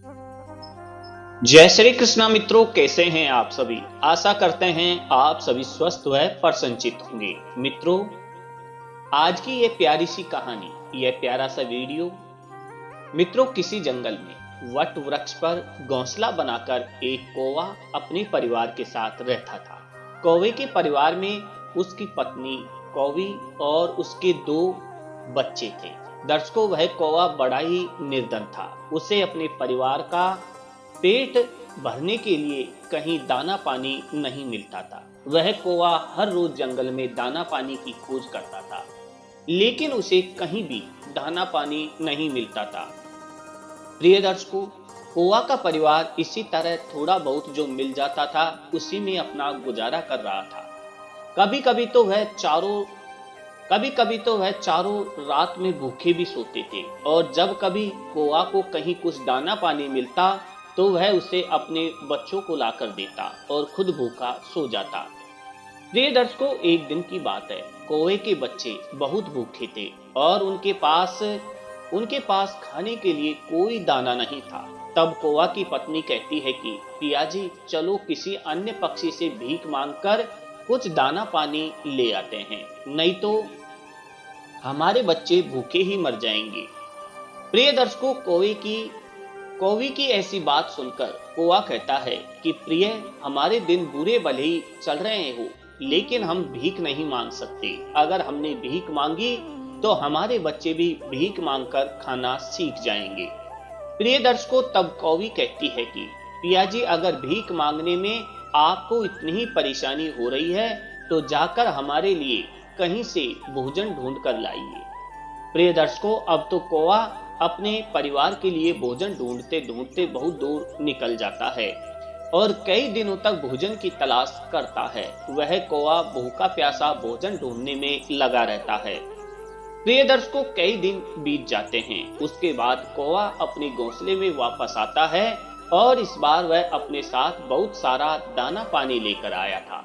जय श्री कृष्णा मित्रों, कैसे हैं आप सभी। आशा करते हैं आप सभी स्वस्थ व प्रसन्नचित होंगे। मित्रों, आज की ये प्यारी सी कहानी, ये प्यारा सा वीडियो, मित्रों किसी जंगल में वट वृक्ष पर घोंसला बनाकर एक कौवा अपने परिवार के साथ रहता था। कौवे के परिवार में उसकी पत्नी कौवी और उसके 2 बच्चे थे। दर्शकों, वह कौवा बड़ा ही निर्धन था। उसे अपने परिवार का पेट भरने के लिए कहीं दाना पानी नहीं मिलता था। वह कौवा हर रोज जंगल में दाना पानी की खोज करता था, लेकिन उसे कहीं भी दाना पानी नहीं मिलता था। प्रिय दर्शकों, कौवा का परिवार इसी तरह थोड़ा बहुत जो मिल जाता था उसी में अपना गुजारा कर रहा था। कभी कभी तो वह चारों रात में भूखे भी सोते थे, और जब कभी कौवा को कहीं कुछ दाना पानी मिलता तो वह उसे अपने बच्चों को लाकर देता और खुद भूखा सो जाता। प्रिय दर्शकों, एक दिन की बात है। कौवे के बच्चे बहुत भूखे थे और उनके पास खाने के लिए कोई दाना नहीं था। तब कौवा की पत्नी कहती है कि पिया जी, चलो किसी अन्य पक्षी से भीख मांगकर कुछ दाना पानी ले आते हैं, नहीं तो हमारे बच्चे भूखे ही मर जाएंगे। प्रिय दर्शकों, कौवी की ऐसी बात सुनकर कौवा कहता है कि प्रिय, हमारे दिन बुरे भले ही चल रहे हो, लेकिन हम भीख नहीं मांग सकते। अगर हमने भीख मांगी तो हमारे बच्चे भी भीख मांगकर खाना सीख जाएंगे। प्रिय दर्शकों, तब कौवी कहती है कि पिया जी, अगर भीख मांगने में आपको इतनी ही परेशानी हो रही है तो जाकर हमारे लिए कहीं से भोजन ढूंढ कर लाइए। प्रिय दर्शकों, अब तो कौवा अपने परिवार के लिए भोजन ढूंढते ढूंढते बहुत दूर निकल जाता है और कई दिनों तक भोजन की तलाश करता है। वह कौवा भूखा प्यासा भोजन ढूंढने में लगा रहता है। प्रिय दर्शकों, कई दिन बीत जाते हैं। उसके बाद कौवा अपने घोंसले में वापस आता है और इस बार वह अपने साथ बहुत सारा दाना पानी लेकर आया था।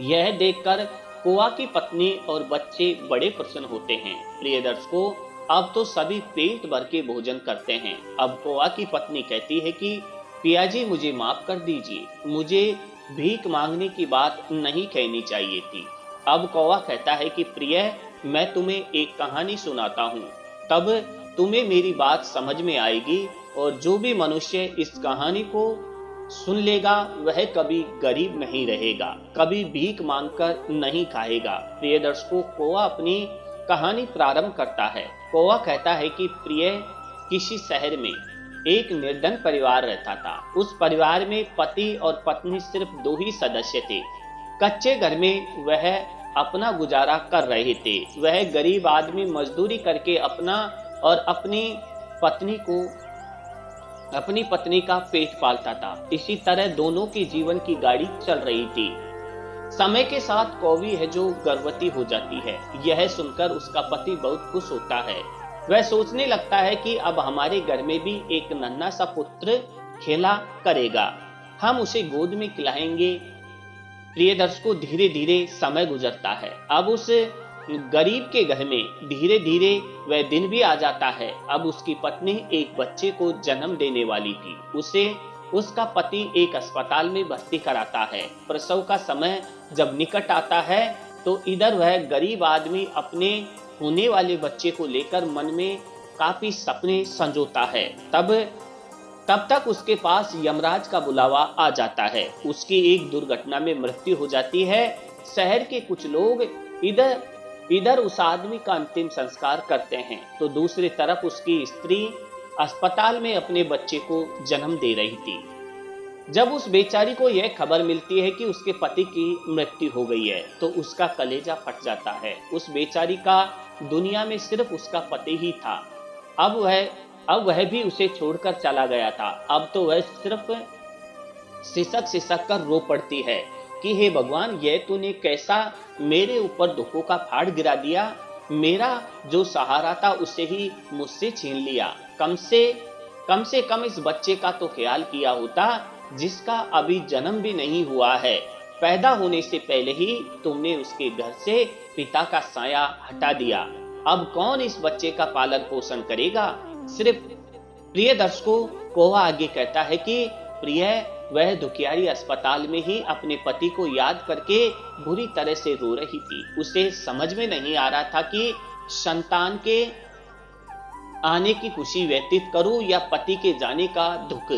यह देखकर कौवा की पत्नी और बच्चे बड़े प्रसन्न होते हैं। प्रिय दर्शकों, अब तो सभी पेट भर के भोजन करते हैं। अब कौवा की पत्नी कहती है कि पिया जी, मुझे माफ कर दीजिए, मुझे भीख मांगने की बात नहीं कहनी चाहिए थी। अब कौवा कहता है कि प्रिय, मैं तुम्हें एक कहानी सुनाता हूँ, तब तुम्हें मेरी बात समझ में आएगी, और जो भी मनुष्य इस कहानी को सुन लेगा वह कभी गरीब नहीं रहेगा, कभी भीख मांगकर नहीं खाएगा। प्रिय दर्शकों, कौवा अपनी कहानी प्रारंभ करता है। कौवा कहता है कि प्रिय, किसी शहर में एक निर्धन परिवार रहता था। उस परिवार में पति और पत्नी सिर्फ 2 ही सदस्य थे। कच्चे घर में वह अपना गुजारा कर रहे थे। वह गरीब आदमी मजदूरी करके अपना और अपनी पत्नी का पेट पालता था। इसी तरह दोनों के जीवन की गाड़ी चल रही थी। समय के साथ कौवी है जो गर्भवती हो जाती है। यह सुनकर उसका पति बहुत खुश होता है। वह सोचने लगता है कि अब हमारे घर में भी एक नन्हा सा पुत्र खेला करेगा, हम उसे गोद में खिलाएंगे। प्रिय दर्शकों, धीरे धीरे समय गुजरता है। अब उस गरीब के घर में धीरे धीरे वह दिन भी आ जाता है। अब उसकी पत्नी एक बच्चे को जन्म देने वाली थी। उसे उसका पति एक अस्पताल में भर्ती कराता है। प्रसव का समय जब निकट आता है तो इधर वह गरीब आदमी अपने होने वाले बच्चे को लेकर मन में काफी सपने संजोता है। तब तक उसके पास यमराज का बुलावा आ जाता है। उसकी एक दुर्घटना में मृत्यु हो जाती है। शहर के कुछ लोग इधर उस आदमी का अंतिम संस्कार करते हैं, तो दूसरी तरफ उसकी स्त्री अस्पताल में अपने बच्चे को जन्म दे रही थी। जब उस बेचारी को यह खबर मिलती है कि उसके पति की मृत्यु हो गई है तो उसका कलेजा फट जाता है। उस बेचारी का दुनिया में सिर्फ उसका पति ही था। अब वह भी उसे छोड़कर चला गया था। अब तो वह सिर्फ सिसक कर रो पड़ती है कि हे भगवान, यह तूने कैसा मेरे ऊपर दुखों का पहाड़ गिरा दिया। मेरा जो सहारा था उसे ही मुझसे छीन लिया। कम से कम इस बच्चे का तो ख्याल किया होता जिसका अभी जन्म भी नहीं हुआ है। पैदा होने से पहले ही तुमने उसके घर से पिता का साया हटा दिया। अब कौन इस बच्चे का पालन पोषण करेगा? सिर्फ प्रिय दर्शकों, कौवा आगे कहता है कि प्रिय, वह दुखियारी अस्पताल में ही अपने पति को याद करके बुरी तरह से रो रही थी। उसे समझ में नहीं आ रहा था कि संतान के आने की खुशी व्यतीत करूं या पति के जाने का दुख।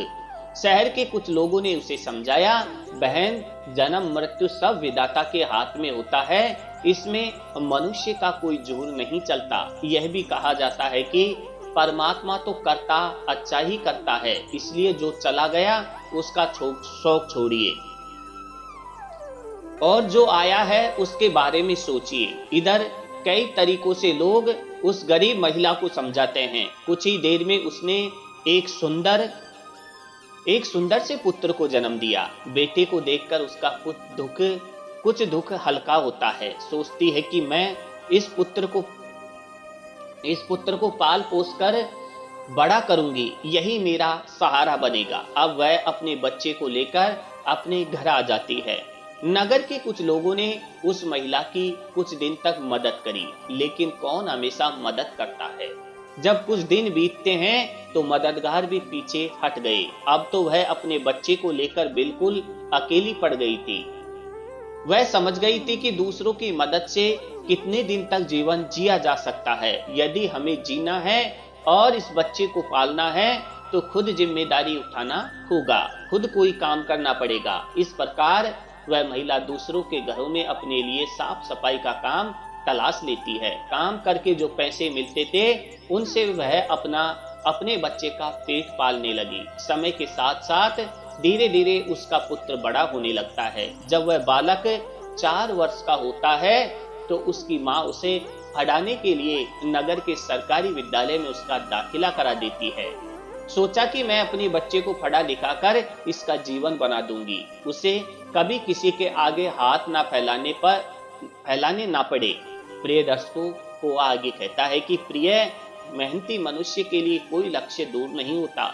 शहर के कुछ लोगों ने उसे समझाया, बहन, जन्म मृत्यु सब विधाता के हाथ में होता है, इसमें मनुष्य का कोई जोर नहीं चलता। यह भी कहा जाता है कि परमात्मा तो करता अच्छा ही करता है, इसलिए जो चला गया उसका शौक छोड़िए और जो आया है उसके बारे में सोचिए। इधर कई तरीकों से लोग उस गरीब महिला को समझाते हैं। कुछ ही देर में उसने एक सुंदर से पुत्र को जन्म दिया। बेटे को देखकर उसका कुछ दुख हल्का होता है। सोचती है कि मैं इस पुत्र को पाल पोस कर बड़ा करूंगी, यही मेरा सहारा बनेगा। अब वह अपने बच्चे को लेकर अपने घर आ जाती है। नगर के कुछ लोगों ने उस महिला की कुछ दिन तक मदद करी, लेकिन कौन हमेशा मदद करता है। जब कुछ दिन बीतते हैं तो मददगार भी पीछे हट गए। अब तो वह अपने बच्चे को लेकर बिल्कुल अकेली पड़ गई थी। वह समझ गई थी कि दूसरों की मदद से कितने दिन तक जीवन जिया जा सकता है। यदि हमें जीना है और इस बच्चे को पालना है तो खुद जिम्मेदारी उठाना होगा, खुद कोई काम करना पड़ेगा। इस प्रकार वह महिला दूसरों के घरों में अपने लिए साफ सफाई का काम तलाश लेती है। काम करके जो पैसे मिलते थे उनसे वह अपने बच्चे का पेट पालने लगी। समय के साथ साथ धीरे धीरे उसका पुत्र बड़ा होने लगता है। जब वह बालक 4 वर्ष का होता है तो उसकी माँ उसे पढ़ाने के लिए नगर के सरकारी विद्यालय में उसका दाखिला करा देती है। सोचा कि मैं अपने बच्चे को पढ़ा लिखा कर इसका जीवन बना दूंगी, उसे कभी किसी के आगे हाथ ना फैलाने ना पड़े। प्रिय दर्शकों, को आगे कहता है कि प्रिय, मेहनती मनुष्य के लिए कोई लक्ष्य दूर नहीं होता,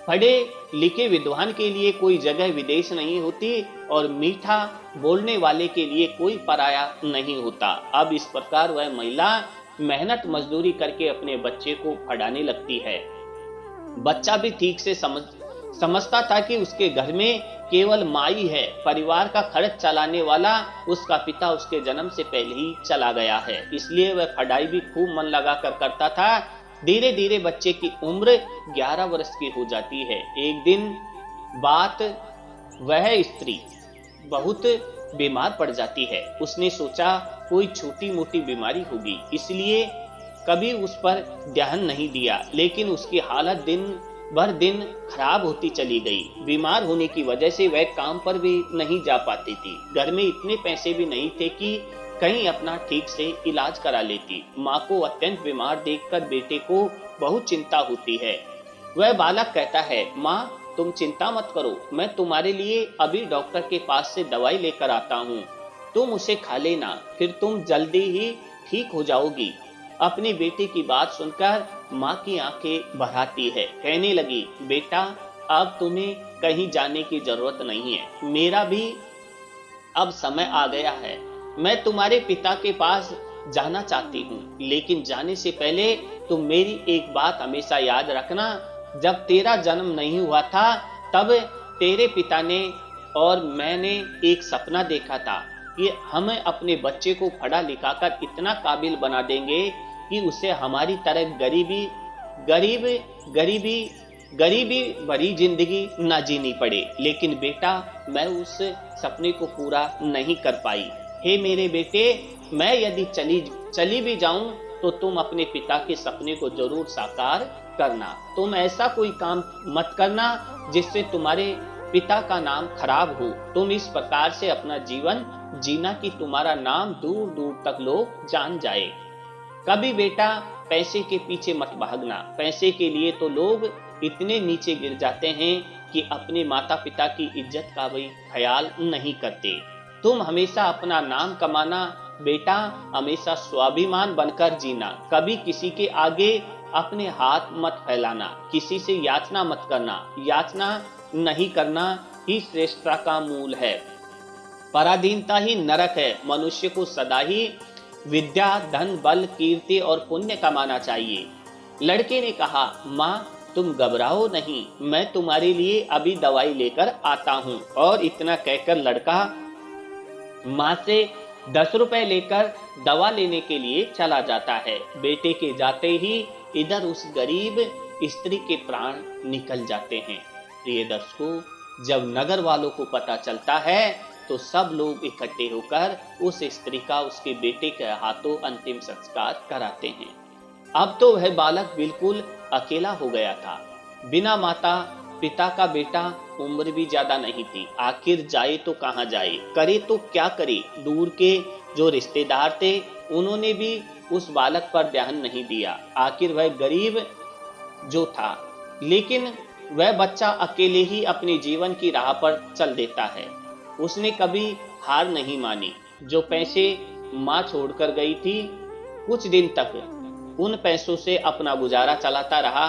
पढ़े लिखे विद्वान के लिए कोई जगह विदेश नहीं होती और मीठा बोलने वाले के लिए कोई पराया नहीं होता। अब इस प्रकार वह महिला मेहनत मजदूरी करके अपने बच्चे को पढ़ाने लगती है। बच्चा भी ठीक से समझता था कि उसके घर में केवल माई है, परिवार का खर्च चलाने वाला उसका पिता उसके जन्म से पहले ही चला गया है, इसलिए वह पढ़ाई भी खूब मन लगा कर करता था। धीरे धीरे बच्चे की उम्र 11 वर्ष की हो जाती है। एक दिन बात वह स्त्री बहुत बीमार पड़ जाती है। उसने सोचा कोई छोटी मोटी बीमारी होगी, इसलिए कभी उस पर ध्यान नहीं दिया, लेकिन उसकी हालत दिन भर दिन खराब होती चली गई। बीमार होने की वजह से वह काम पर भी नहीं जा पाती थी। घर में इतने पैसे भी नहीं थे कि कहीं अपना ठीक से इलाज करा लेती। माँ को अत्यंत बीमार देखकर बेटे को बहुत चिंता होती है। वह बालक कहता है, माँ तुम चिंता मत करो, मैं तुम्हारे लिए अभी डॉक्टर के पास से दवाई लेकर आता हूँ, तुम उसे खा लेना, फिर तुम जल्दी ही ठीक हो जाओगी। अपने बेटे की बात सुनकर माँ की आंखें भर आती है। कहने लगी, बेटा अब तुम्हें कहीं जाने की जरूरत नहीं है, मेरा भी अब समय आ गया है। मैं तुम्हारे पिता के पास जाना चाहती हूँ, लेकिन जाने से पहले तुम मेरी एक बात हमेशा याद रखना। जब तेरा जन्म नहीं हुआ था तब तेरे पिता ने और मैंने एक सपना देखा था कि हम अपने बच्चे को पढ़ा लिखा कर इतना काबिल बना देंगे कि उसे हमारी तरह गरीबी भरी जिंदगी ना जीनी पड़े। लेकिन बेटा मैं उस सपने को पूरा नहीं कर पाई। हे मेरे बेटे, मैं यदि चली भी जाऊं तो तुम अपने पिता के सपने को जरूर साकार करना। तुम ऐसा कोई काम मत करना जिससे तुम्हारे पिता का नाम खराब हो। तुम इस प्रकार से अपना जीवन जीना कि तुम्हारा नाम दूर दूर तक लोग जान जाए। कभी बेटा पैसे के पीछे मत भागना। पैसे के लिए तो लोग इतने नीचे गिर जाते हैं कि अपने माता पिता की इज्जत का भी ख्याल नहीं करते। तुम हमेशा अपना नाम कमाना बेटा, हमेशा स्वाभिमान बनकर जीना। कभी किसी के आगे अपने हाथ मत फैलाना, किसी से याचना मत करना। याचना नहीं करना ही श्रेष्ठता का मूल है। पराधीनता ही नरक है। मनुष्य को सदा ही विद्या, धन, बल, कीर्ति और पुण्य कमाना चाहिए। लड़के ने कहा, माँ तुम घबराओ नहीं, मैं तुम्हारे लिए अभी दवाई लेकर आता हूँ। और इतना कहकर लड़का माँ से 10 रुपए लेकर दवा लेने के लिए चला जाता है। बेटे के जाते ही इधर उस गरीब स्त्री के प्राण निकल जाते हैं। प्रिय दर्शकों, जब नगर वालों को पता चलता है तो सब लोग इकट्ठे होकर उस स्त्री का उसके बेटे के हाथों अंतिम संस्कार कराते हैं। अब तो वह बालक बिल्कुल अकेला हो गया था, बिना माता पिता का बेटा, उम्र भी ज्यादा नहीं थी। आखिर जाए तो कहाँ जाए, करे तो क्या करे। दूर के जो रिश्तेदार थे उन्होंने भी उस बालक पर ध्यान नहीं दिया। आखिर वह गरीब जो था, लेकिन वह बच्चा अकेले ही अपने जीवन की राह पर चल देता है। उसने कभी हार नहीं मानी। जो पैसे माँ छोड़कर गई थी, कुछ दिन तक उन पैसों से अपना गुजारा चलाता रहा।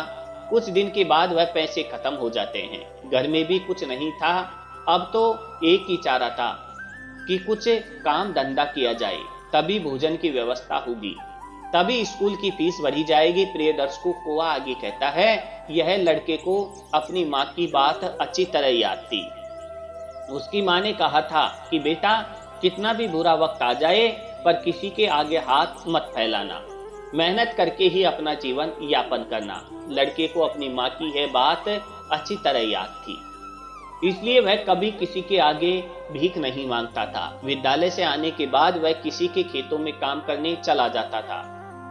कुछ दिन के बाद वह पैसे खत्म हो जाते हैं। घर में भी कुछ नहीं था। अब तो एक ही चारा था कि कुछ काम धंधा किया जाए, तभी भोजन की व्यवस्था होगी, तभी स्कूल की फीस बढ़ी जाएगी। प्रिय दर्शकों, कौआ आगे कहता है, यह लड़के को अपनी माँ की बात अच्छी तरह याद थी। उसकी माँ ने कहा था कि बेटा, कितना भी बुरा वक्त आ जाए पर किसी के आगे हाथ मत फैलाना, मेहनत करके ही अपना जीवन यापन करना। लड़के को अपनी माँ की यह बात अच्छी तरह याद थी, इसलिए वह कभी किसी के आगे भीख नहीं मांगता था। विद्यालय से आने के बाद वह किसी के खेतों में काम करने चला जाता था।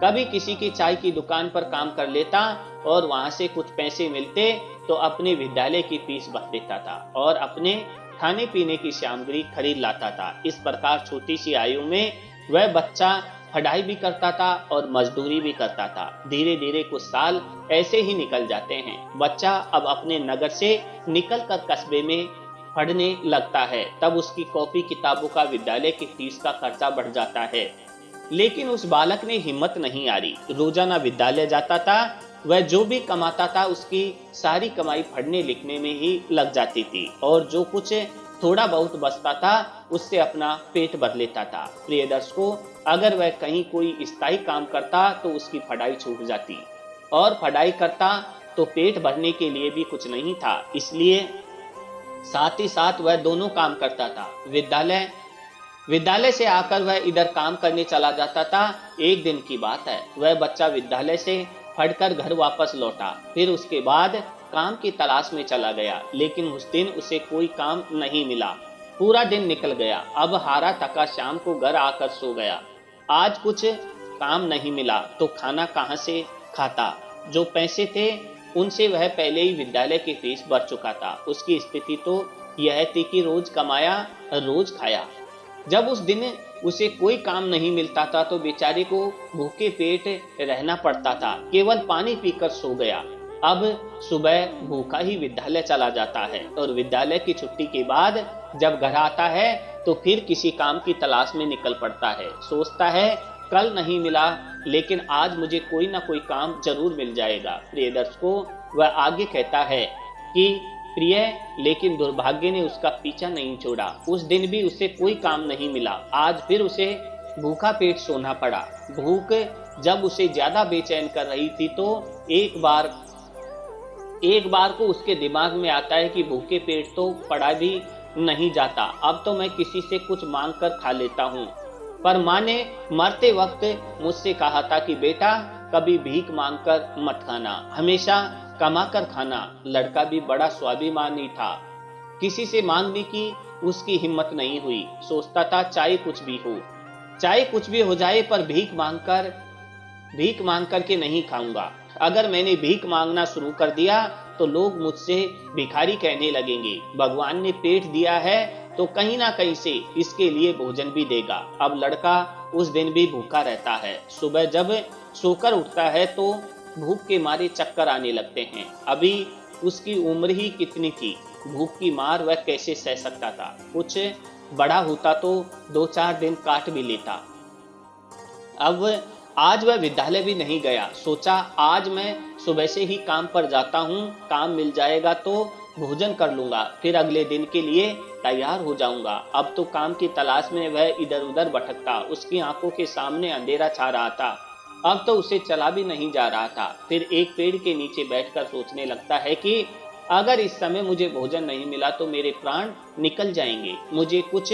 कभी किसी की चाय की दुकान पर काम कर लेता और वहां से कुछ पैसे मिलते तो अपने विद्यालय की फीस भर देता था और अपने खाने पीने की सामग्री खरीद लाता था। इस प्रकार छोटी सी आयु में वह बच्चा पढ़ाई भी करता था और मजदूरी भी करता था। धीरे धीरे कुछ साल ऐसे ही निकल जाते हैं। बच्चा अब अपने नगर से निकलकर कस्बे में पढ़ने लगता है। तब उसकी कॉपी किताबों का, विद्यालय की फीस का खर्चा बढ़ जाता है। लेकिन उस बालक ने हिम्मत नहीं हारी। रोजाना विद्यालय जाता था। वह जो भी कमाता था उसकी सारी कमाई पढ़ने लिखने में ही लग जाती थी और जो कुछ थोड़ा बहुत बचता था उससे अपना पेट भर लेता था। प्रिय दर्शकों, अगर वह कहीं कोई स्थायी काम करता तो उसकी पढ़ाई छूट जाती और पढ़ाई करता तो पेट भरने के लिए भी कुछ नहीं था। इसलिए साथ ही साथ वह दोनों काम करता था। विद्यालय से आकर वह इधर काम करने चला जाता था। एक दिन की बात है, वह बच्चा विद्यालय से पढ़कर घर वापस लौटा। फिर उसके बाद काम की तलाश में चला गया, लेकिन उस दिन उसे कोई काम नहीं मिला। पूरा दिन निकल गया। अब हारा थका शाम को घर आकर सो गया। आज कुछ काम नहीं मिला तो खाना कहाँ से खाता। जो पैसे थे उनसे वह पहले ही विद्यालय की फीस भर चुका था। उसकी स्थिति तो यह थी कि रोज कमाया रोज खाया। जब उस दिन उसे कोई काम नहीं मिलता था तो बेचारे को भूखे पेट रहना पड़ता था। केवल पानी पीकर सो गया। अब सुबह भूखा ही विद्यालय चला जाता है और विद्यालय की छुट्टी के बाद जब घर आता है तो फिर किसी काम की तलाश में निकल पड़ता है। सोचता है कल नहीं मिला लेकिन आज मुझे कोई ना कोई काम जरूर मिल जाएगा। प्रिय दर्शकों, वह आगे कहता है कि प्रिय, लेकिन दुर्भाग्य ने उसका पीछा नहीं छोड़ा। उस दिन भी उसे कोई काम नहीं मिला। आज फिर उसे भूखा पेट सोना पड़ा। भूख जब उसे ज्यादा बेचैन कर रही थी तो एक बार को उसके दिमाग में आता है कि भूखे पेट तो पड़ा भी नहीं जाता, अब तो मैं किसी से कुछ मांग कर खा लेता हूँ। पर माँ ने मरते वक्त मुझसे कहा था कि बेटा, कभी भीख मांग कर मत खाना, हमेशा कमा कर खाना। लड़का भी बड़ा स्वाभिमानी था। किसी से मांगने की उसकी हिम्मत नहीं हुई। सोचता था चाहे कुछ भी हो जाए पर भीख मांग कर के नहीं खाऊंगा। अगर मैंने भीख मांगना शुरू कर दिया तो लोग मुझसे भिखारी कहने लगेंगे। भगवान ने पेट दिया है तो कहीं ना कहीं से इसके लिए भोजन भी देगा। अब लड़का उस दिन भी भूखा रहता है। सुबह जब सोकर उठता है तो भूख के मारे चक्कर आने लगते हैं। अभी उसकी उम्र ही कितनी थी, भूख की मार वह कैसे सह सकता था। कुछ बड़ा होता तो 2-4 दिन काट भी लेता। अब आज वह विद्यालय भी नहीं गया। सोचा आज मैं सुबह से ही काम पर जाता हूँ, काम मिल जाएगा तो भोजन कर लूंगा, फिर अगले दिन के लिए तैयार हो जाऊंगा। अब तो काम की तलाश में वह इधर उधर भटकता। उसकी आंखों के सामने अंधेरा छा रहा था। अब तो उसे चला भी नहीं जा रहा था। फिर एक पेड़ के नीचे बैठकर सोचने लगता है कि अगर इस समय मुझे भोजन नहीं मिला तो मेरे प्राण निकल जाएंगे, मुझे कुछ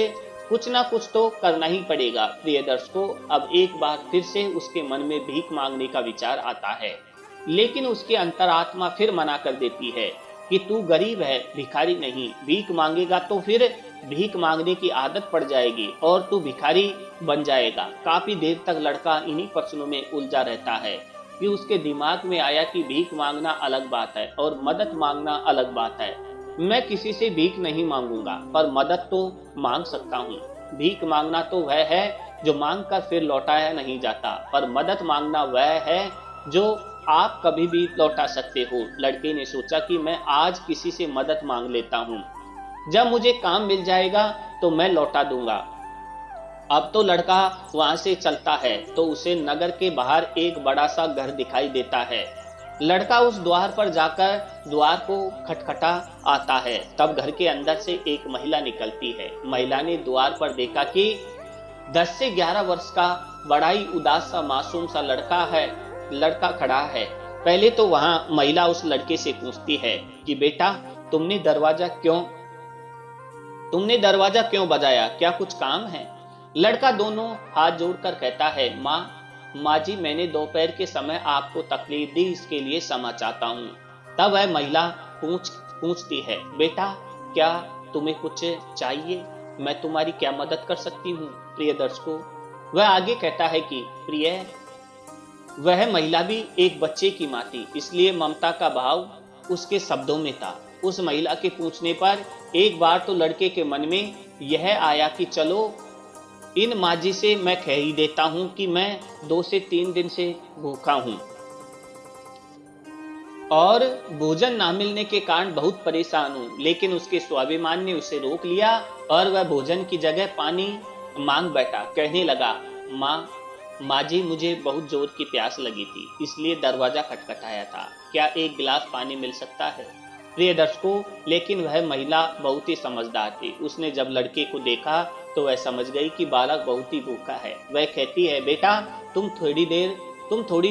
कुछ ना कुछ तो करना ही पड़ेगा। प्रिय दर्शकों, अब एक बार फिर से उसके मन में भीख मांगने का विचार आता है, लेकिन उसकी अंतरात्मा फिर मना कर देती है कि तू गरीब है, भिखारी नहीं। भीख मांगेगा तो फिर भीख मांगने की आदत पड़ जाएगी और तू भिखारी बन जाएगा। काफी देर तक लड़का इन्हीं प्रश्नों में उलझा रहता है कि उसके दिमाग में आया कि भीख मांगना अलग बात है और मदद मांगना अलग बात है। मैं किसी से भीख नहीं मांगूंगा, पर मदद तो मांग सकता हूँ। भीख मांगना तो वह है जो मांग कर फिर लौटाया नहीं जाता, पर मदद मांगना वह है जो आप कभी भी लौटा सकते हो। लड़के ने सोचा कि मैं आज किसी से मदद मांग लेता हूँ, जब मुझे काम मिल जाएगा तो मैं लौटा दूंगा। अब तो लड़का वहां से चलता है तो उसे नगर के बाहर एक बड़ा सा घर दिखाई देता है। लड़का उस द्वार पर जाकर द्वार को खटखटा आता है। तब घर के अंदर से एक महिला निकलती है। महिला ने द्वार पर देखा कि 10 से 11 वर्ष का बड़ा ही उदास सा मासूम सा लड़का खड़ा है। पहले तो वहां महिला उस लड़के से पूछती है कि बेटा, तुमने दरवाजा क्यों बजाया, क्या कुछ काम है? लड़का दोनों हाथ जोड़कर कहता है, माँ जी, मैंने दोपहर के समय आपको तकलीफ दी, इसके लिए क्षमा चाहता हूँ। तब वह महिला पूछती है, बेटा, क्या तुम्हें कुछ चाहिए? मैं तुम्हारी क्या मदद कर सकती हूँ? प्रिय दर्शकों, वह आगे कहता है कि प्रिय, वह महिला भी एक बच्चे की माँ थी, इसलिए ममता का भाव उसके शब्दों में था। उस महिला के पूछने पर एक बार तो लड़के के मन में यह आया कि चलो इन माजी से मैं कह ही देता हूं कि मैं 2 से 3 दिन से भूखा हूं और भोजन ना मिलने के कारण बहुत परेशान हूं। लेकिन उसके स्वाभिमान ने उसे रोक लिया और वह भोजन की जगह पानी मांग बैठा। कहने लगा, माँ जी, मुझे बहुत जोर की प्यास लगी थी, इसलिए दरवाजा खटखटाया था। क्या एक गिलास पानी मिल सकता है? प्रिय दर्शकों, लेकिन वह महिला बहुत ही समझदार थी। उसने जब लड़के को देखा तो वह समझ गई कि बालक बहुत ही भूखा है। वह कहती है, बेटा, तुम थोड़ी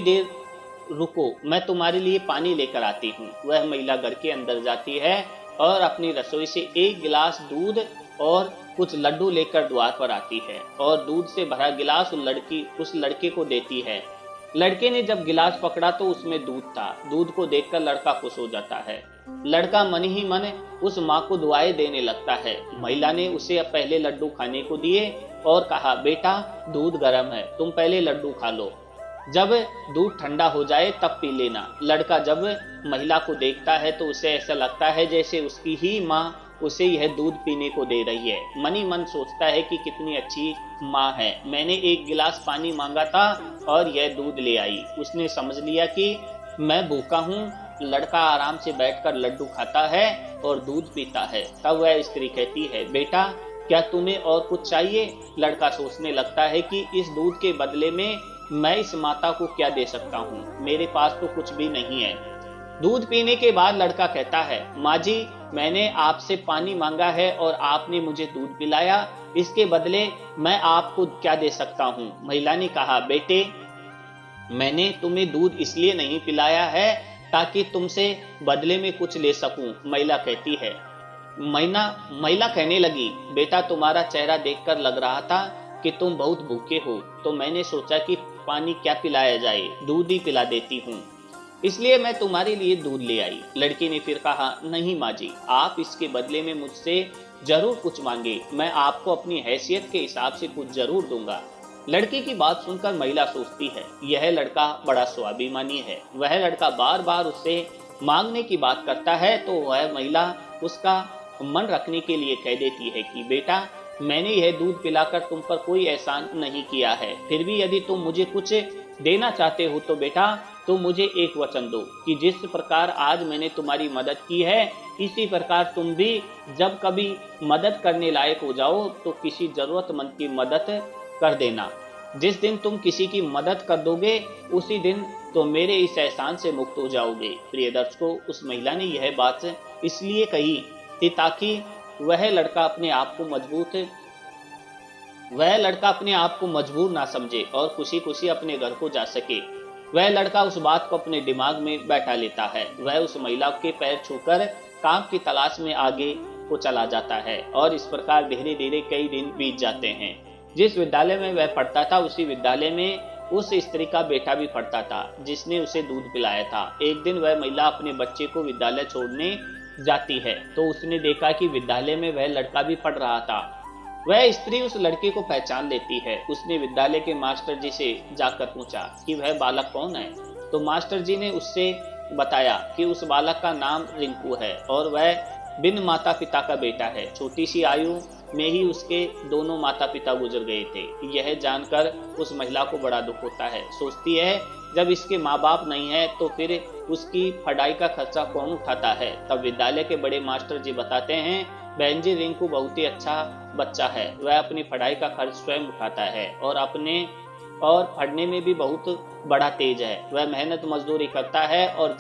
देर रुको, मैं तुम्हारे लिए पानी लेकर आती हूँ। वह महिला घर के अंदर जाती है और अपनी रसोई से एक गिलास दूध और कुछ लड्डू लेकर द्वार पर आती है और दूध से भरा गिलास उस लड़के को देती है। लड़के ने जब गिलास पकड़ा तो उसमें दूध था। दूध को देखकर लड़का खुश हो जाता है। लड़का मन ही मन उस माँ को दुआएं देने लगता है। महिला ने उसे पहले लड्डू खाने को दिए और कहा, बेटा, दूध गर्म है, तुम पहले लड्डू खा लो, जब दूध ठंडा हो जाए तब पी लेना। लड़का जब महिला को देखता है तो उसे ऐसा लगता है जैसे उसकी ही माँ उसे यह दूध पीने को दे रही है। मन ही मन सोचता है कि कितनी अच्छी माँ है, मैंने एक गिलास पानी मांगा था और यह दूध ले आई। उसने समझ लिया कि मैं भूखा हूँ। लड़का आराम से बैठकर लड्डू खाता है और दूध पीता है। तब वह स्त्री कहती है, बेटा, क्या तुम्हें और कुछ चाहिए? लड़का सोचने लगता है कि इस दूध के बदले में मैं इस माता को क्या दे सकता हूँ, मेरे पास तो कुछ भी नहीं है। दूध पीने के बाद लड़का कहता है, माँ जी, मैंने आपसे पानी मांगा है और आपने मुझे दूध पिलाया, इसके बदले मैं आपको क्या दे सकता हूँ? महिला ने कहा, बेटे, मैंने तुम्हें दूध इसलिए नहीं पिलाया है ताकि तुमसे बदले में कुछ ले सकूं। महिला कहती है, महिला कहने लगी, बेटा, तुम्हारा चेहरा देखकर लग रहा था कि तुम बहुत भूखे हो, तो मैंने सोचा कि पानी क्या पिलाया जाए, दूध ही पिला देती हूँ, इसलिए मैं तुम्हारे लिए दूध ले आई। लड़की ने फिर कहा, नहीं माँ जी, आप इसके बदले में मुझसे जरूर कुछ मांगे, मैं आपको अपनी हैसियत के हिसाब से कुछ जरूर दूंगा। लड़की की बात सुनकर महिला सोचती है, यह लड़का बड़ा स्वाभिमानी है। वह लड़का बार बार उससे मांगने की बात करता है तो वह महिला उसका मन रखने के लिए कह देती है कि बेटा, मैंने यह दूध पिलाकर तुम पर कोई एहसान नहीं किया है, फिर भी यदि तुम मुझे कुछ देना चाहते हो तो बेटा, तुम मुझे एक वचन दो कि जिस प्रकार आज मैंने तुम्हारी मदद की है, इसी प्रकार तुम भी जब कभी मदद करने लायक हो जाओ तो किसी जरूरतमंद की मदद कर देना। जिस दिन तुम किसी की मदद कर दोगे उसी दिन तो मेरे इस एहसान से मुक्त हो जाओगे। प्रिय दर्शकों, उस महिला ने यह बात इसलिए कही थी ताकि वह लड़का अपने आप को मजबूत वह लड़का अपने आप को मजबूर ना समझे और खुशी खुशी अपने घर को जा सके। वह लड़का उस बात को अपने दिमाग में बैठा लेता है। वह उस महिला के पैर छूकर काम की तलाश में आगे को चला जाता है और इस प्रकार धीरे धीरे कई दिन बीत जाते हैं। जिस विद्यालय में वह पढ़ता था उसी विद्यालय में उस स्त्री का बेटा भी पढ़ता था जिसने उसे दूध पिलाया था। एक दिन वह महिला अपने बच्चे को विद्यालय छोड़ने जाती है तो उसने देखा कि विद्यालय में वह लड़का भी पढ़ रहा था। वह स्त्री उस लड़के को पहचान लेती है। उसने विद्यालय के मास्टर जी से जाकर पूछा कि वह बालक कौन है। तो मास्टर जी ने उससे बताया कि उस बालक का नाम रिंकू है और वह बिन माता पिता का बेटा है। छोटी सी आयु में ही उसके दोनों माता पिता गुजर गए थे। यह जानकर उस महिला को बड़ा दुख होता है। सोचती है जब इसके माँ बाप नहीं है तो फिर उसकी पढ़ाई का खर्चा कौन उठाता है। तब विद्यालय के बड़े मास्टर जी बताते हैं, बहन जी रिंकू बहुत ही अच्छा बच्चा है। वह अपनी पढ़ाई का खर्च स्वयं उठाता है और पढ़ने में भी बहुत बड़ा तेज है। वह मेहनत मजदूरी करता है और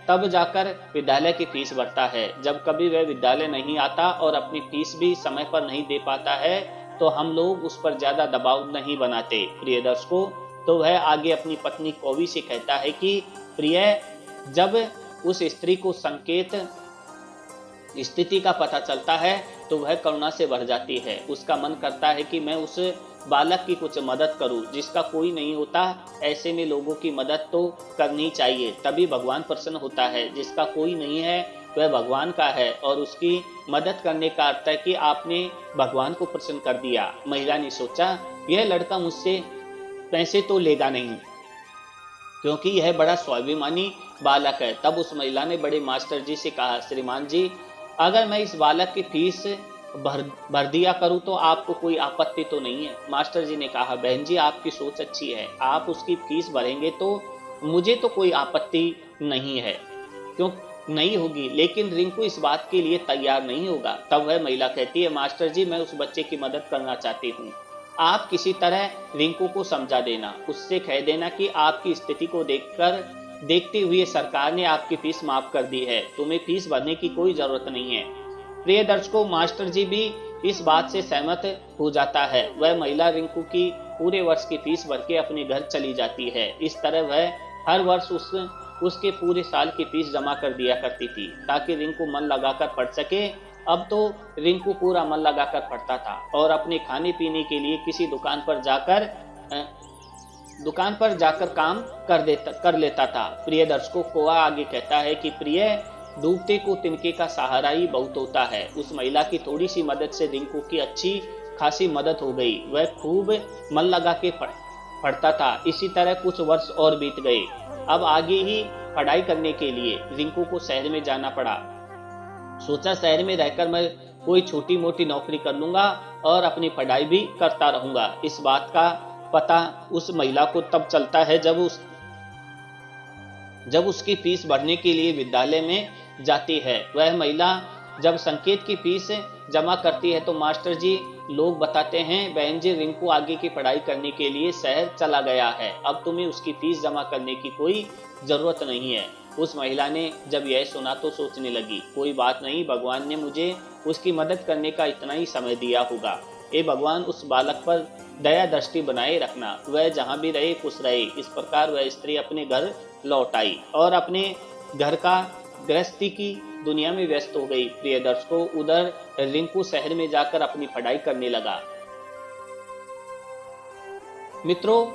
तब जाकर विद्यालय की फीस भरता है। जब कभी वह विद्यालय नहीं आता और अपनी फीस भी समय पर नहीं दे पाता है तो हम लोग उस पर ज्यादा दबाव नहीं बनाते प्रिय दर्शकों। तो वह आगे अपनी पत्नी कौवी से कहता है कि प्रिय, जब उस स्त्री को संकेत स्थिति का पता चलता है तो वह करुणा से भर जाती है। उसका मन करता है कि मैं उस बालक की कुछ मदद करूं जिसका कोई नहीं होता। ऐसे में लोगों की मदद तो करनी चाहिए, तभी भगवान प्रसन्न होता है। जिसका कोई नहीं है वह भगवान का है और उसकी मदद करने का अर्थ है कि आपने भगवान को प्रसन्न कर दिया। महिला ने सोचा यह लड़का मुझसे पैसे तो लेगा नहीं क्योंकि यह बड़ा स्वाभिमानी बालक है। तब उस महिला ने बड़े मास्टर जी से कहा, श्रीमान जी, अगर मैं इस बालक की फीस भर दिया करूं तो आपको कोई आपत्ति तो नहीं है। मास्टर जी ने कहा, बहन जी आपकी सोच अच्छी है, आप उसकी फीस भरेंगे तो मुझे तो कोई आपत्ति नहीं है, क्यों नहीं होगी, लेकिन रिंकू इस बात के लिए तैयार नहीं होगा। तब वह महिला कहती है, मास्टर जी मैं उस बच्चे की मदद करना चाहती हूँ। आप किसी तरह रिंकू को समझा देना, उससे कह देना कि आपकी स्थिति को देखते हुए सरकार ने आपकी फीस माफ कर दी है, तुम्हें फीस भरने की कोई जरूरत नहीं है। प्रिय दर्शकों, मास्टर जी भी इस बात से सहमत हो जाता है। वह महिला रिंकू की पूरे वर्ष की फीस भर के अपने घर चली जाती है। इस तरह वह हर वर्ष उसके पूरे साल की फीस जमा कर दिया करती थी ताकि रिंकू मन लगाकर पढ़ सके। अब तो रिंकू पूरा मन लगाकर पढ़ता था और अपने खाने पीने के लिए किसी दुकान पर जाकर काम कर लेता था। प्रिय दर्शकों, कौवा आगे कहता है कि प्रिय, डूबते को तिनके का सहारा ही बहुत होता है। उस महिला की थोड़ी सी मदद से रिंकू की अच्छी खासी मदद हो गई। वह खूब मन लगा के पढ़ता था। इसी तरह कुछ वर्ष और बीत गए। अब आगे ही पढ़ाई करने के लिए रिंकू को शहर में जाना पड़ा। सोचा शहर में रहकर मैं कोई छोटी मोटी नौकरी कर लूंगा और अपनी पढ़ाई भी करता रहूंगा। इस बात का पता उस महिला को तब चलता है जब उसकी फीस भरने के लिए विद्यालय में जाती है। वह महिला जब संकेत की फीस जमा करती है तो मास्टर जी लोग बताते हैं, बहन जी रिंकू आगे की पढ़ाई करने के लिए शहर चला गया है, अब तुम्हें उसकी फीस जमा करने की कोई जरूरत नहीं है। उस महिला ने जब यह सुना तो सोचने लगी, कोई बात नहीं, भगवान ने मुझे उसकी मदद करने का इतना ही समय दिया होगा। ए भगवान, उस बालक पर दया दृष्टि बनाए रखना, वह जहाँ भी रहे खुश रहे। इस प्रकार वह स्त्री अपने घर लौट आई और अपने घर का गृहस्थी की दुनिया में व्यस्त हो गई। प्रिय दर्शकों, उधर रिंकू शहर में जाकर अपनी पढ़ाई करने लगा। मित्रों,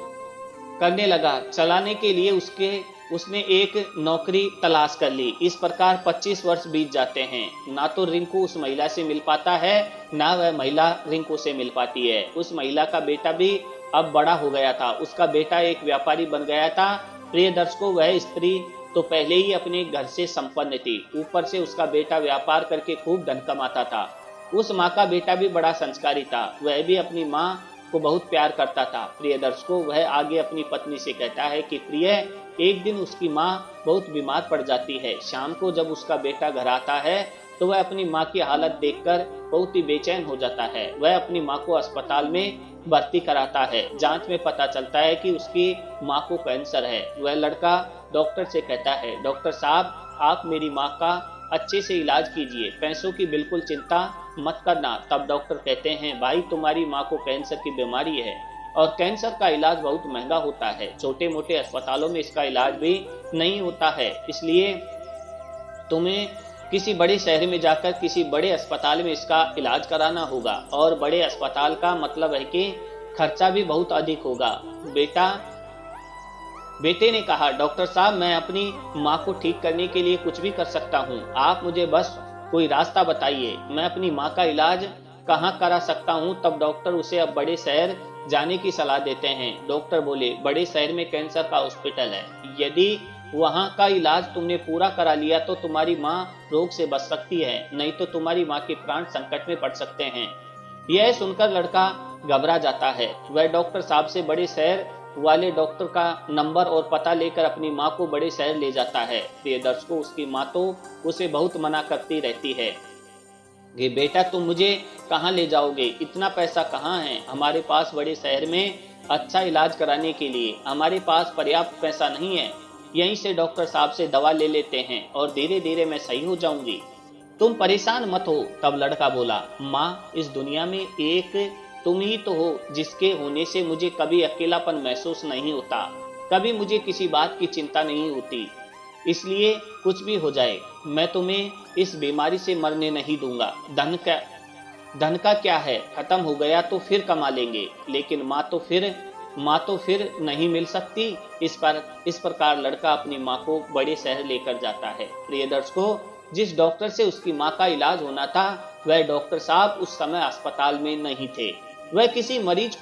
करने लगा। चलाने के लिए उसने एक नौकरी तलाश कर ली। इस प्रकार 25 वर्ष बीत जाते हैं। ना तो रिंकू उस महिला से मिल पाता है, ना वह महिला रिंकू से मिल पाती है। उस महिला का बेटा भी अब बड़ा हो गया था। उसका बेटा एक व्यापारी बन गया था। प्रिय दर्शकों, वह स्त्री तो पहले ही अपने घर से संपन्न थी, ऊपर से उसका बेटा व्यापार करके खूब धन कमाता था। उस माँ का बेटा भी बड़ा संस्कारी था, वह भी अपनी माँ को बहुत प्यार करता था। प्रिय दर्शकों, वह आगे अपनी पत्नी से कहता है कि प्रिय, एक दिन उसकी माँ बहुत बीमार पड़ जाती है। शाम को जब उसका बेटा घर आता है तो वह अपनी माँ की हालत देखकर बहुत ही बेचैन हो जाता है। वह अपनी माँ को अस्पताल में भर्ती कराता है। जांच में पता चलता है कि उसकी माँ को कैंसर है। वह लड़का डॉक्टर से कहता है, डॉक्टर साहब, आप मेरी माँ का अच्छे से इलाज कीजिए, पैसों की बिल्कुल चिंता मत करना। तब डॉक्टर कहते हैं, भाई तुम्हारी माँ को कैंसर की बीमारी है और कैंसर का इलाज बहुत महंगा होता है, छोटे मोटे अस्पतालों में इसका इलाज भी नहीं होता है, इसलिए तुम्हें किसी बड़े शहर में जाकर किसी बड़े अस्पताल में इसका इलाज कराना होगा। और बड़े अस्पताल का मतलब है कि खर्चा भी बहुत अधिक होगा। बेटे ने कहा, डॉक्टर साहब मैं अपनी माँ को ठीक करने के लिए कुछ भी कर सकता हूँ, आप मुझे बस कोई रास्ता बताइए, मैं अपनी माँ का इलाज कहाँ करा सकता हूँ। तब डॉक्टर उसे अब बड़े शहर जाने की सलाह देते हैं। डॉक्टर बोले, बड़े शहर में कैंसर का हॉस्पिटल है, यदि वहां का इलाज तुमने पूरा करा लिया तो तुम्हारी माँ रोग से बच सकती है, नहीं तो तुम्हारी माँ के प्राण संकट में पड़ सकते हैं। यह सुनकर लड़का घबरा जाता है। वह डॉक्टर साहब से बड़े शहर वाले डॉक्टर का नंबर और पता लेकर अपनी माँ को बड़े शहर ले जाता है। प्रिय दर्शकों, उसकी माँ तो उसे बहुत मना करती रहती है कि बेटा तुम मुझे कहाँ ले जाओगे, इतना पैसा कहाँ है हमारे पास, बड़े शहर में अच्छा इलाज कराने के लिए हमारे पास पर्याप्त पैसा नहीं है, यहीं से डॉक्टर साहब से दवा ले लेते हैं और धीरे धीरे मैं सही हो जाऊंगी, तुम परेशान मत हो। तब लड़का बोला, माँ इस दुनिया में एक तुम ही तो हो जिसके होने से मुझे कभी अकेलापन महसूस नहीं होता, कभी मुझे किसी बात की चिंता नहीं होती, इसलिए कुछ भी हो जाए मैं तुम्हें इस बीमारी से मरने नहीं दूंगा। धन का क्या है, खत्म हो गया तो फिर कमा लेंगे, लेकिन माँ तो फिर नहीं मिल सकती। इस प्रकार लड़का अपनी माँ को बड़े शहर लेकर जाता है। प्रिय दर्शकों, जिस डॉक्टर से उसकी माँ का इलाज होना था वह डॉक्टर साहब उस समय अस्पताल में नहीं थे, वह किसी मरीज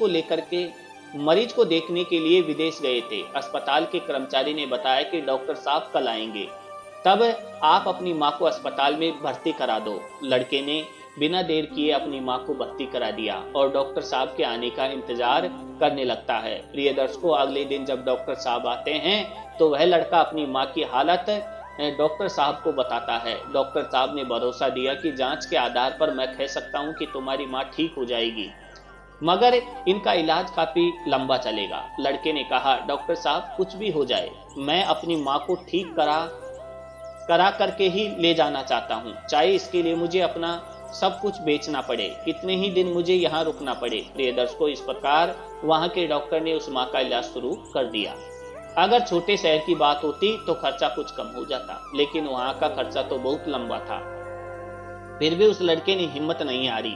को देखने के लिए विदेश गए थे। अस्पताल के कर्मचारी ने बताया कि डॉक्टर साहब कल आएंगे, तब आप अपनी माँ को अस्पताल में भर्ती करा दो। लड़के ने बिना देर किए अपनी माँ को भर्ती करा दिया और डॉक्टर साहब के आने का इंतजार करने लगता है। प्रिय दर्शकों, अगले दिन जब डॉक्टर साहब आते हैं तो वह लड़का अपनी माँ की हालत डॉक्टर साहब को बताता है। डॉक्टर साहब ने भरोसा दिया कि जांच के आधार पर मैं कह सकता हूँ कि तुम्हारी माँ ठीक हो जाएगी, मगर इनका इलाज काफी लंबा चलेगा। लड़के ने कहा, डॉक्टर साहब कुछ भी हो जाए मैं अपनी माँ को ठीक करा करके ही ले जाना चाहता हूँ, चाहे इसके लिए मुझे अपना सब कुछ बेचना पड़े, कितने ही दिन मुझे यहाँ रुकना पड़े। प्रिय दर्शकों, इस प्रकार वहाँ के डॉक्टर ने उस माँ का इलाज शुरू कर दिया। अगर छोटे शहर की बात होती तो खर्चा कुछ कम हो जाता, लेकिन वहाँ का खर्चा तो बहुत लंबा था। फिर भी उस लड़के ने हिम्मत नहीं हारी।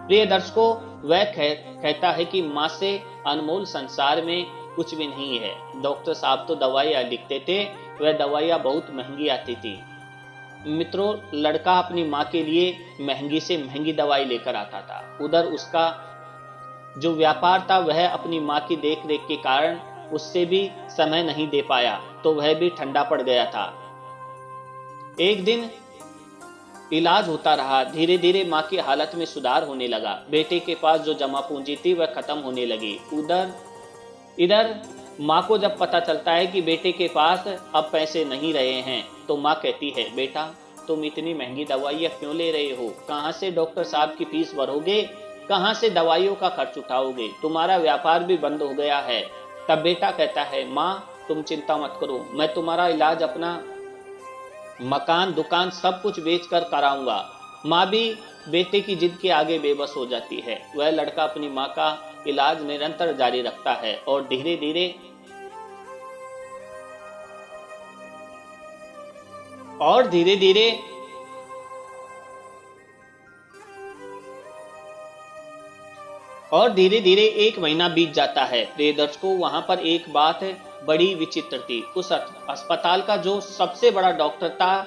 प्रिय दर्शकों, वह कहता है कि माँ से अनमोल संसार में कुछ भी नहीं है। डॉक्टर साहब तो दवाइयाँ लिखते थे, वह दवाइयाँ बहुत महंगी आती थी। मित्रों, लड़का अपनी माँ के लिए महंगी से महंगी दवाई लेकर आता था। उधर उसका जो व्यापार था वह अपनी माँ की देख रेख के कारण उससे भी समय नहीं दे पाया, तो वह भी ठंडा पड़ गया था। एक दिन इलाज होता रहा, धीरे धीरे माँ की हालत में सुधार होने लगा। बेटे के पास जो जमा पूंजी थी वह खत्म होने लगी। इधर माँ को जब पता चलता है कि बेटे के पास अब पैसे नहीं रहे हैं तो माँ कहती है, बेटा तुम इतनी महंगी दवाइयाँ क्यों ले रहे हो, कहाँ से डॉक्टर साहब की फीस भरोगे, कहाँ से दवाइयों का खर्च उठाओगे, तुम्हारा व्यापार भी बंद हो गया है। तब बेटा कहता है, माँ तुम चिंता मत करो, मैं तुम्हारा इलाज अपना मकान दुकान सब कुछ बेच कर कराऊंगा। माँ भी बेटे की जिद के आगे बेबस हो जाती है। वह लड़का अपनी माँ का इलाज निरंतर जारी रखता है और धीरे धीरे एक महीना बीत जाता है। प्रिय दर्शकों, वहां पर एक बात बड़ी विचित्र थी। उस अस्पताल का जो सबसे बड़ा डॉक्टर था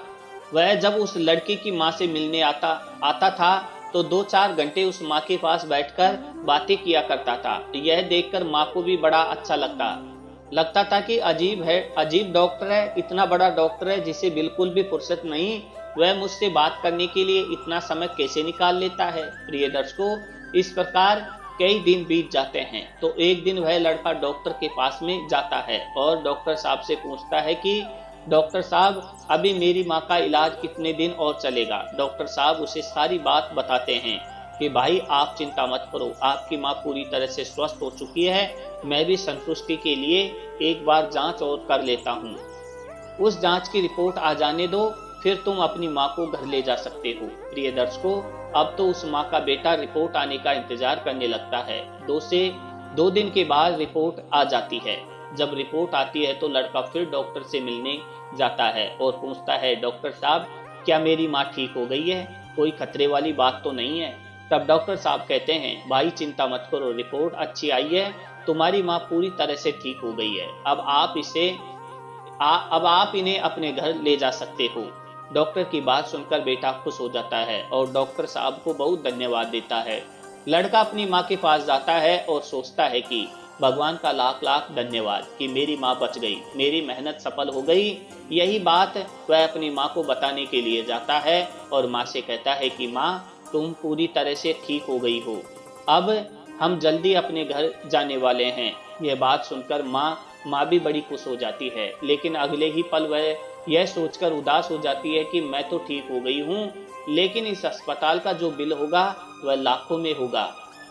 वह जब उस लड़के की माँ से मिलने आता था तो 2-4 घंटे उस माँ के पास बैठकर बातें किया करता था। यह देखकर माँ को भी बड़ा अच्छा लगता था कि अजीब डॉक्टर है, इतना बड़ा डॉक्टर है जिसे बिल्कुल भी फुर्सत नहीं, वह मुझसे बात करने के लिए इतना समय कैसे निकाल लेता है। प्रिय दर्शकों, इस प्रकार कई दिन बीत जाते हैं। तो एक दिन वह लड़का डॉक्टर के पास में जाता है और डॉक्टर साहब से पूछता है कि डॉक्टर साहब अभी मेरी माँ का इलाज कितने दिन और चलेगा। डॉक्टर साहब उसे सारी बात बताते हैं कि भाई आप चिंता मत करो, आपकी माँ पूरी तरह से स्वस्थ हो चुकी है, मैं भी संतुष्टि के लिए एक बार जांच और कर लेता हूँ, उस जांच की रिपोर्ट आ जाने दो, फिर तुम अपनी माँ को घर ले जा सकते हो। प्रिय दर्शकों, अब तो उस माँ का बेटा रिपोर्ट आने का इंतजार करने लगता है। 2 दिन के बाद रिपोर्ट आ जाती है। जब रिपोर्ट आती है तो लड़का फिर डॉक्टर से मिलने जाता है और पूछता है, डॉक्टर साहब, क्या मेरी माँ ठीक हो गई है? कोई खतरे वाली बात तो नहीं है? तब डॉक्टर साहब कहते हैं, भाई चिंता मत करो, रिपोर्ट अच्छी आई है, तुम्हारी माँ पूरी तरह से ठीक हो गई है। अब आप इन्हें अपने घर ले जा सकते हो। डॉक्टर की बात सुनकर बेटा खुश हो जाता है और डॉक्टर साहब को बहुत धन्यवाद देता है। लड़का अपनी माँ के पास जाता है और सोचता है कि भगवान का लाख लाख धन्यवाद कि मेरी माँ बच गई, मेरी मेहनत सफल हो गई। यही बात वह अपनी माँ को बताने के लिए जाता है और माँ से कहता है कि माँ, तुम पूरी तरह से ठीक हो गई हो, अब हम जल्दी अपने घर जाने वाले हैं। यह बात सुनकर माँ भी बड़ी खुश हो जाती है, लेकिन अगले ही पल वह यह सोचकर उदास हो जाती है कि मैं तो ठीक हो गई हूँ, लेकिन इस अस्पताल का जो बिल होगा वह लाखों में होगा।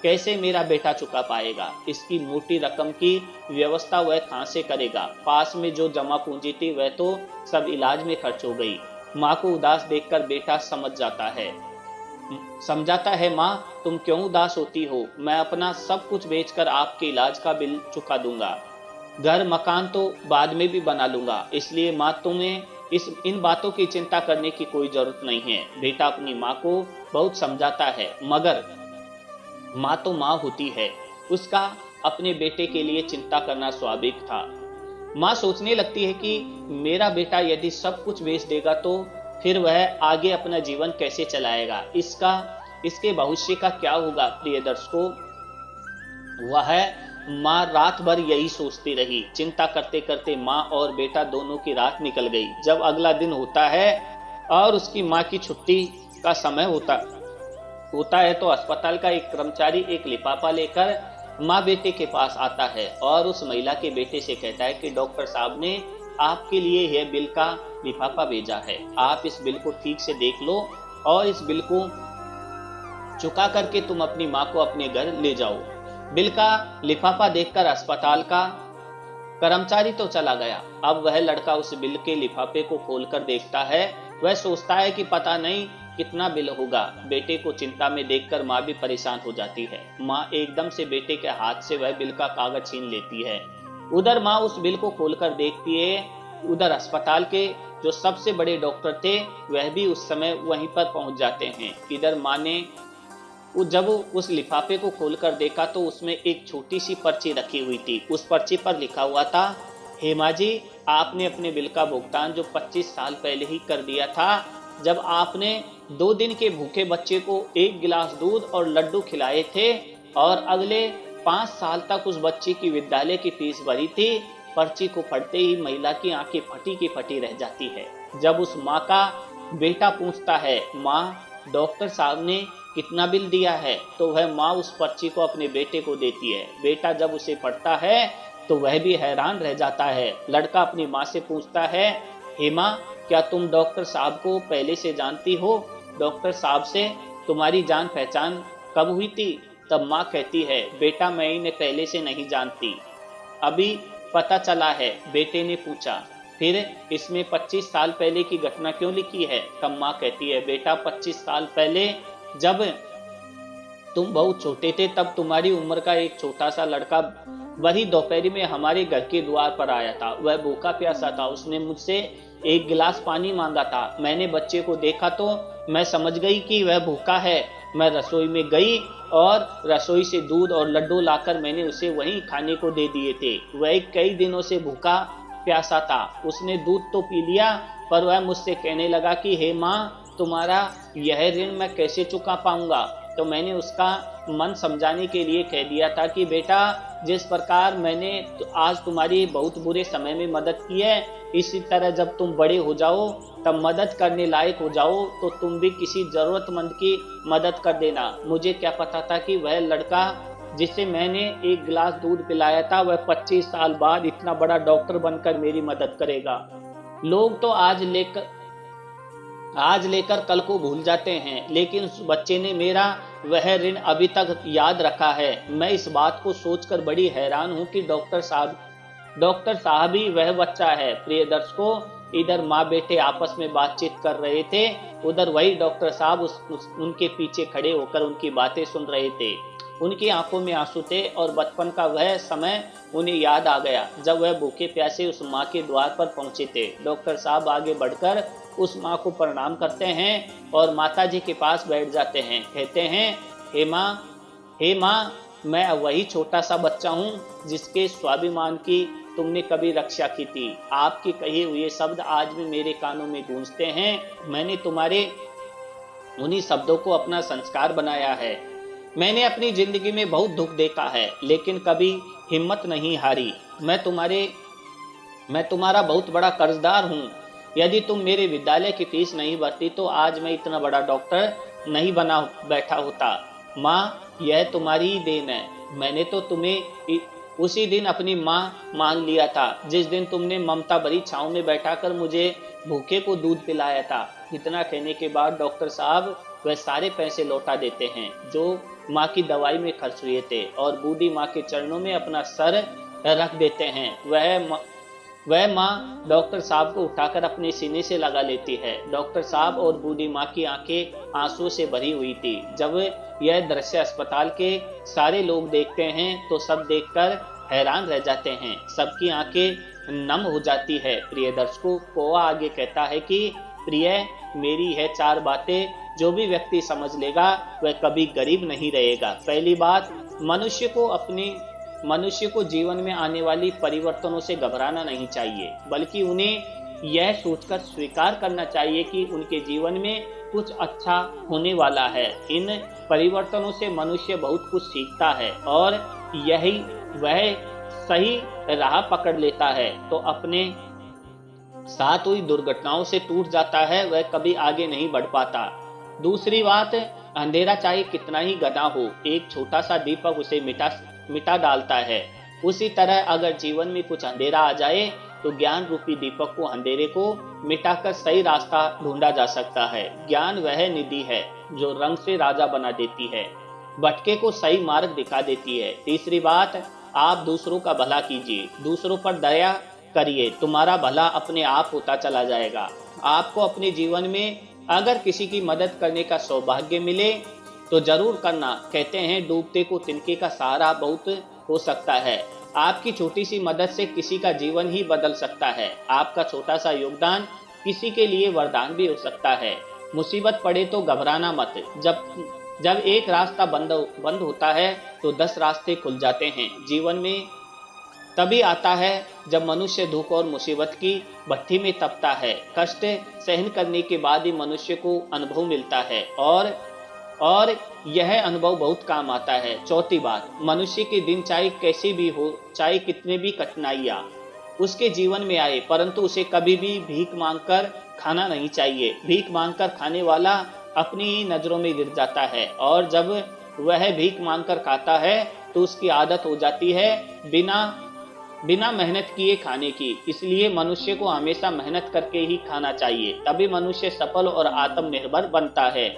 कैसे मेरा बेटा चुका पाएगा? इसकी मोटी रकम की व्यवस्था वह कहाँ से करेगा? पास में जो जमा पूंजी थी वह तो सब इलाज में खर्च हो गई। माँ को उदास देखकर बेटा समझाता है, माँ तुम क्यों उदास होती हो? मैं अपना सब कुछ बेचकर आपके इलाज का बिल चुका दूंगा, घर मकान तो बाद में भी बना लूंगा, इसलिए माँ तुम्हें इन बातों की चिंता करने की कोई जरूरत नहीं है। बेटा अपनी माँ को बहुत समझाता है, मगर माँ तो माँ होती है, उसका अपने बेटे के लिए चिंता करना स्वाभाविक था। माँ सोचने लगती है कि मेरा बेटा यदि सब कुछ बेच देगा तो फिर वह आगे अपना जीवन कैसे चलाएगा, इसके भविष्य का क्या होगा? प्रिय दर्शकों, वह माँ रात भर यही सोचती रही। चिंता करते करते माँ और बेटा दोनों की रात निकल गई। जब अगला दिन होता है और उसकी माँ की छुट्टी का समय होता है तो अस्पताल का एक कर्मचारी एक लिफाफा लेकर माँ बेटे के पास आता है और उस महिला के बेटे से कहता है कि डॉक्टर साहब ने आपके लिए यह बिल का लिफाफा भेजा है, आप इस बिल को ठीक से देख लो और इस बिल को चुका करके तुम अपनी माँ को अपने घर ले जाओ। बिल का लिफाफा देखकर अस्पताल का कर्मचारी तो चला गया। अब वह लड़का उस बिल के लिफाफे को खोलकर देखता है। वह सोचता है कि पता नहीं कितना बिल होगा। बेटे को चिंता में देखकर माँ भी परेशान हो जाती है। माँ एकदम से बेटे के हाथ से वह बिल का कागज छीन लेती है। उधर माँ उस बिल को खोलकर देखती है। उधर अस्पताल के जो सबसे बड़े डॉक्टर थे वह भी उस समय वहीं पर पहुंच जाते हैं। इधर माँ ने जब उस लिफाफे को खोलकर देखा तो उसमें एक छोटी सी पर्ची रखी हुई थी। उस पर्ची पर लिखा हुआ था, हेमा जी, आपने अपने बिल का भुगतान जो 25 साल पहले ही कर दिया था, जब आपने 2 दिन के भूखे बच्चे को 1 गिलास दूध और लड्डू खिलाए थे और अगले 5 साल तक उस बच्चे की विद्यालय की फीस भरी थी। पर्ची को पढ़ते ही महिला की आंखें फटी की फटी रह जाती है। जब उस माँ का बेटा पूछता है, माँ डॉक्टर साहब ने कितना बिल दिया है, तो वह माँ उस पर्ची को अपने बेटे को देती है। बेटा जब उसे पढ़ता है तो वह भी हैरान रह जाता है। लड़का अपनी माँ से पूछता है, हेमा, क्या तुम डॉक्टर साहब को पहले से जानती हो? डॉक्टर साहब से तुम्हारी जान पहचान कब हुई थी? तब माँ कहती है, बेटा मैं इन्हें पहले से नहीं जानती, अभी पता चला है। बेटे ने पूछा, फिर इसमें 25 साल पहले की घटना क्यों लिखी है? तब माँ कहती है, बेटा 25 साल पहले जब तुम बहुत छोटे थे तब तुम्हारी उम्र का एक छोटा सा लड़का वही दोपहरी में हमारे घर के द्वार पर आया था। वह भूखा प्यासा था। उसने मुझसे 1 गिलास पानी मांगा था। मैंने बच्चे को देखा तो मैं समझ गई कि वह भूखा है। मैं रसोई में गई और रसोई से दूध और लड्डू लाकर मैंने उसे वहीं खाने को दे दिए थे। वह कई दिनों से भूखा प्यासा था। उसने दूध तो पी लिया, पर वह मुझसे कहने लगा कि हे माँ, तुम्हारा यह ऋण मैं कैसे चुका पाऊंगा? तो मैंने उसका मन समझाने के लिए कह दिया था कि बेटा, जिस प्रकार मैंने आज तुम्हारी बहुत बुरे समय में मदद की है, इसी तरह जब तुम बड़े हो जाओ तब मदद करने लायक हो जाओ तो तुम भी किसी जरूरतमंद की मदद कर देना। मुझे क्या पता था कि वह लड़का जिसे मैंने 1 गिलास दूध पिलाया था वह 25 साल बाद इतना बड़ा डॉक्टर बनकर मेरी मदद करेगा। लोग तो आज लेकर कल को भूल जाते हैं, लेकिन उस बच्चे ने मेरा वह ऋण अभी तक याद रखा है। मैं इस बात को सोचकर बड़ी हैरान हूं कि डॉक्टर साहब ही वह बच्चा है। प्रिय दर्शकों, इधर माँ बेटे आपस में बातचीत कर रहे थे, उधर वही डॉक्टर साहब उनके पीछे खड़े होकर उनकी बातें सुन रहे थे। उनकी आंखों में आंसू थे और बचपन का वह समय उन्हें याद आ गया जब वह भूखे प्यासे उस माँ के द्वार पर पहुंचे थे। डॉक्टर साहब आगे बढ़कर उस माँ को प्रणाम करते हैं और माता जी के पास बैठ जाते हैं। कहते हैं, हे माँ, मैं वही छोटा सा बच्चा हूँ जिसके स्वाभिमान की तुमने कभी रक्षा की थी। आपके कहे हुए शब्द आज भी मेरे कानों में गूंजते हैं। मैंने तुम्हारे उन्हीं शब्दों को अपना संस्कार बनाया है। मैंने अपनी जिंदगी में बहुत दुख देखा है, लेकिन कभी हिम्मत नहीं हारी। मैं तुम्हारा बहुत बड़ा कर्जदार हूँ। यदि तुम मेरे विद्यालय की फीस नहीं भरती तो आज मैं इतना बड़ा डॉक्टर नहीं बना बैठा होता। माँ, यह तुम्हारी ही देन है। मैंने तो तुम्हें उसी दिन अपनी माँ मान लिया था जिस दिन तुमने ममता भरी छांव में बैठाकर मुझे भूखे को दूध पिलाया था। इतना कहने के बाद डॉक्टर साहब वह सारे पैसे लौटा देते हैं जो माँ की दवाई में खर्च हुए थे और बूढ़ी माँ के चरणों में अपना सर रख देते हैं। वह माँ डॉक्टर साहब को उठाकर अपने सीने से लगा लेती है। डॉक्टर साहब और बूढ़ी माँ की आंखें आंसू से भरी हुई थी। जब यह दृश्य अस्पताल के सारे लोग देखते हैं तो सब देखकर हैरान रह जाते हैं, सबकी आंखें नम हो जाती है। प्रिय दर्शकों, कोआ आगे कहता है कि प्रिय, मेरी है 4 बातें जो भी व्यक्ति समझ लेगा वह कभी गरीब नहीं रहेगा। पहली बात, मनुष्य को जीवन में आने वाली परिवर्तनों से घबराना नहीं चाहिए, बल्कि उन्हें यह सोचकर स्वीकार करना चाहिए कि उनके जीवन में कुछ अच्छा होने वाला है। इन परिवर्तनों से मनुष्य बहुत कुछ सीखता है और यही वह सही राह पकड़ लेता है तो अपने साथ हुई दुर्घटनाओं से टूट जाता है, वह कभी आगे नहीं बढ़ पाता। दूसरी बात, अंधेरा चाहे कितना ही घना हो, एक छोटा सा दीपक उसे मिटा डालता है। उसी तरह अगर जीवन में कुछ अंधेरा आ जाए तो ज्ञान रूपी दीपक को अंधेरे को मिटाकर सही रास्ता ढूंढा जा सकता है। ज्ञान वह निधि है जो रंग से राजा बना देती है, भटके को सही मार्ग दिखा देती है। तीसरी बात, आप दूसरों का भला कीजिए, दूसरों पर दया करिए, तुम्हारा भला अपने आप होता चला जाएगा। आपको अपने जीवन में अगर किसी की मदद करने का सौभाग्य मिले तो जरूर करना। कहते हैं, डूबते को तिनके का सहारा बहुत हो सकता है। आपकी छोटी सी मदद से किसी का जीवन ही बदल सकता है। आपका छोटा सा योगदान किसी के लिए वरदान भी हो सकता है। मुसीबत पड़े तो घबराना मत। जब एक रास्ता बंद होता है तो 10 रास्ते खुल जाते हैं। जीवन में तभी आता है जब मनुष्य दुख और मुसीबत की भट्ठी में तपता है। कष्ट सहन करने के बाद ही मनुष्य को अनुभव मिलता है और यह अनुभव बहुत काम आता है। चौथी बात, मनुष्य के दिन चाहे कैसी भी हो, चाहे कितने भी कठिनाइयाँ उसके जीवन में आए, परंतु उसे कभी भी भीख मांगकर खाना नहीं चाहिए। भीख मांगकर खाने वाला अपनी ही नजरों में गिर जाता है और जब वह भीख मांगकर खाता है तो उसकी आदत हो जाती है बिना मेहनत किए खाने की। इसलिए मनुष्य को हमेशा मेहनत करके ही खाना चाहिए, तभी मनुष्य सफल और आत्मनिर्भर बनता है।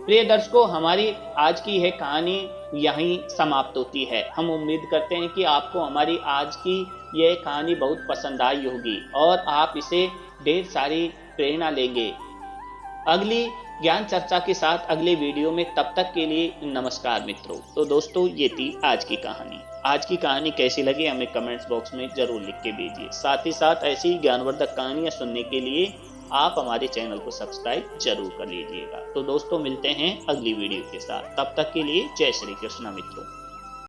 प्रिय दर्शकों, हमारी आज की यह कहानी यहीं समाप्त होती है। हम उम्मीद करते हैं कि आपको हमारी आज की यह कहानी बहुत पसंद आई होगी और आप इसे ढेर सारी प्रेरणा लेंगे। अगली ज्ञान चर्चा के साथ अगले वीडियो में, तब तक के लिए नमस्कार मित्रों। तो दोस्तों, ये थी आज की कहानी। आज की कहानी कैसी लगी हमें कमेंट्स बॉक्स में जरूर लिख के भेजिए। साथ ही साथ ऐसी ज्ञानवर्धक कहानियां सुनने के लिए आप हमारे चैनल को सब्सक्राइब जरूर कर लीजिएगा। तो दोस्तों, मिलते हैं अगली वीडियो के साथ। तब तक के लिए जय श्री कृष्ण मित्रों।